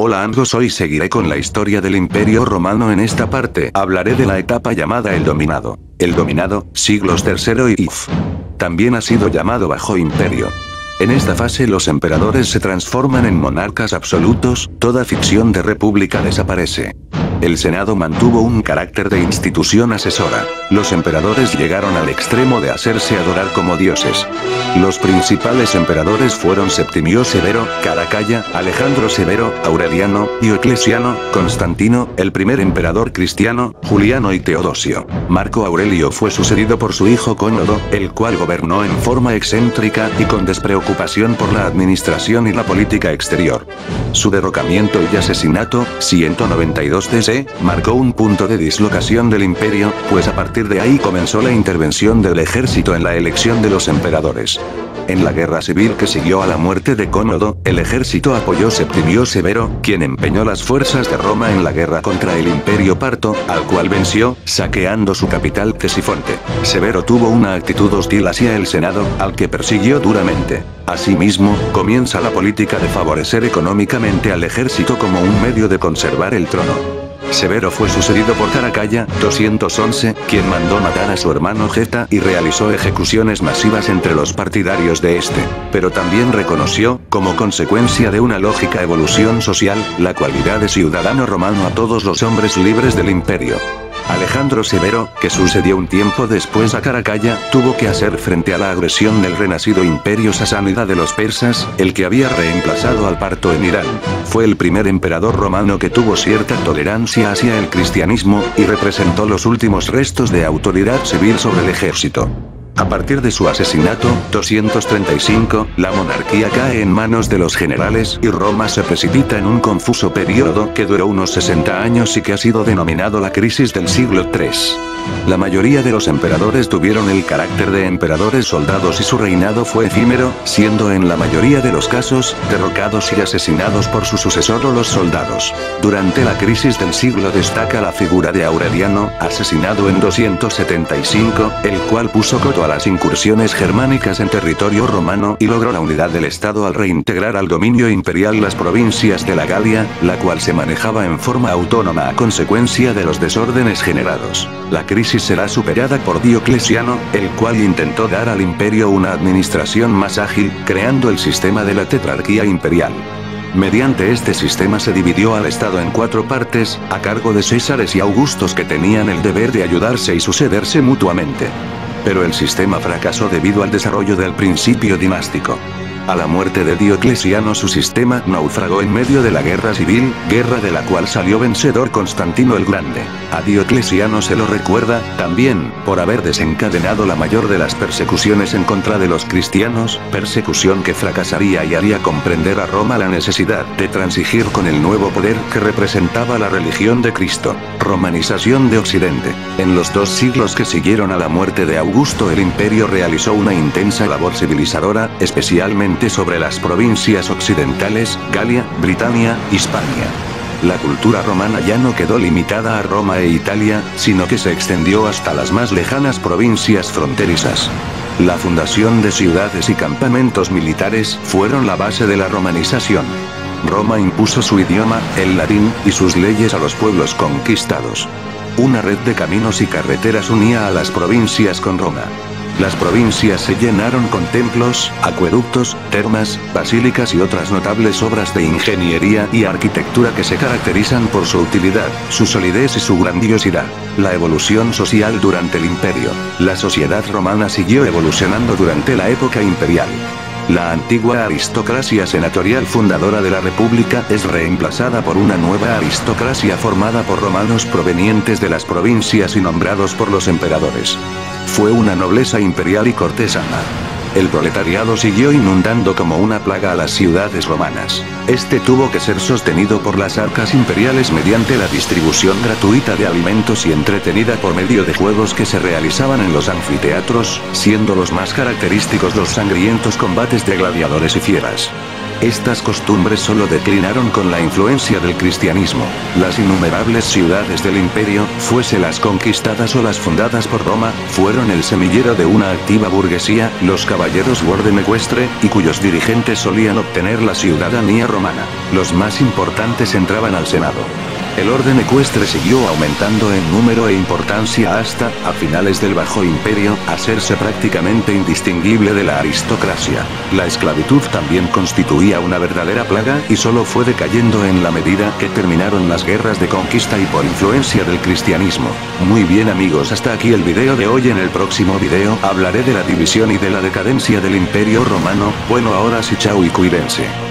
Hola amigos, hoy seguiré con la historia del Imperio Romano. En esta parte hablaré de la etapa llamada el Dominado. El Dominado, siglos III y IF. También ha sido llamado Bajo Imperio. En esta fase los emperadores se transforman en monarcas absolutos, toda ficción de república desaparece. El Senado mantuvo un carácter de institución asesora. Los emperadores llegaron al extremo de hacerse adorar como dioses. Los principales emperadores fueron Septimio Severo, Caracalla, Alejandro Severo, Aureliano, Diocleciano, Constantino, el primer emperador cristiano, Juliano y Teodosio. Marco Aurelio fue sucedido por su hijo Cómodo, el cual gobernó en forma excéntrica y con despreocupación por la administración y la política exterior. Su derrocamiento y asesinato, 192 DC, marcó un punto de dislocación del imperio, pues a partir de ahí comenzó la intervención del ejército en la elección de los emperadores. En la guerra civil que siguió a la muerte de Cómodo, el ejército apoyó a Septimio Severo, quien empeñó las fuerzas de Roma en la guerra contra el Imperio Parto, al cual venció, saqueando su capital Ctesifonte. Severo tuvo una actitud hostil hacia el Senado, al que persiguió duramente. Asimismo, comienza la política de favorecer económicamente al ejército como un medio de conservar el trono. Severo fue sucedido por Caracalla, 211, quien mandó matar a su hermano Geta y realizó ejecuciones masivas entre los partidarios de este, pero también reconoció, como consecuencia de una lógica evolución social, la cualidad de ciudadano romano a todos los hombres libres del imperio. Alejandro Severo, que sucedió un tiempo después a Caracalla, tuvo que hacer frente a la agresión del renacido imperio sasánida de los persas, el que había reemplazado al parto en Irán. Fue el primer emperador romano que tuvo cierta tolerancia hacia el cristianismo, y representó los últimos restos de autoridad civil sobre el ejército. A partir de su asesinato, 235, la monarquía cae en manos de los generales y Roma se precipita en un confuso periodo que duró unos 60 años y que ha sido denominado la crisis del siglo III. La mayoría de los emperadores tuvieron el carácter de emperadores soldados y su reinado fue efímero, siendo en la mayoría de los casos, derrocados y asesinados por su sucesor o los soldados. Durante la crisis del siglo destaca la figura de Aureliano, asesinado en 275, el cual puso coto a las incursiones germánicas en territorio romano y logró la unidad del Estado al reintegrar al dominio imperial las provincias de la Galia, la cual se manejaba en forma autónoma a consecuencia de los desórdenes generados. La crisis será superada por Diocleciano, el cual intentó dar al imperio una administración más ágil, creando el sistema de la tetrarquía imperial. Mediante este sistema se dividió al Estado en 4 partes, a cargo de Césares y Augustos que tenían el deber de ayudarse y sucederse mutuamente. Pero el sistema fracasó debido al desarrollo del principio dinástico. A la muerte de Diocleciano su sistema naufragó en medio de la guerra civil, guerra de la cual salió vencedor Constantino el Grande. A Diocleciano se lo recuerda, también, por haber desencadenado la mayor de las persecuciones en contra de los cristianos, persecución que fracasaría y haría comprender a Roma la necesidad de transigir con el nuevo poder que representaba la religión de Cristo. Romanización de Occidente. En los 2 siglos que siguieron a la muerte de Augusto el imperio realizó una intensa labor civilizadora, especialmente sobre las provincias occidentales, Galia, Britania, Hispania. La cultura romana ya no quedó limitada a Roma e Italia, sino que se extendió hasta las más lejanas provincias fronterizas. La fundación de ciudades y campamentos militares fueron la base de la romanización. Roma impuso su idioma, el latín, y sus leyes a los pueblos conquistados. Una red de caminos y carreteras unía a las provincias con Roma. Las provincias se llenaron con templos, acueductos, termas, basílicas y otras notables obras de ingeniería y arquitectura que se caracterizan por su utilidad, su solidez y su grandiosidad. La evolución social durante el imperio. La sociedad romana siguió evolucionando durante la época imperial. La antigua aristocracia senatorial fundadora de la República es reemplazada por una nueva aristocracia formada por romanos provenientes de las provincias y nombrados por los emperadores. Fue una nobleza imperial y cortesana. El proletariado siguió inundando como una plaga a las ciudades romanas. Este tuvo que ser sostenido por las arcas imperiales mediante la distribución gratuita de alimentos y entretenida por medio de juegos que se realizaban en los anfiteatros, siendo los más característicos los sangrientos combates de gladiadores y fieras. Estas costumbres solo declinaron con la influencia del cristianismo. Las innumerables ciudades del imperio, fuese las conquistadas o las fundadas por Roma, fueron el semillero de una activa burguesía, los caballeros u orden ecuestre, y cuyos dirigentes solían obtener la ciudadanía romana. Los más importantes entraban al Senado. El orden ecuestre siguió aumentando en número e importancia hasta, a finales del Bajo Imperio, hacerse prácticamente indistinguible de la aristocracia. La esclavitud también constituía una verdadera plaga y solo fue decayendo en la medida que terminaron las guerras de conquista y por influencia del cristianismo. Muy bien amigos, hasta aquí el video de hoy. En el próximo video hablaré de la división y de la decadencia del Imperio Romano. Bueno, ahora sí, chao y cuídense.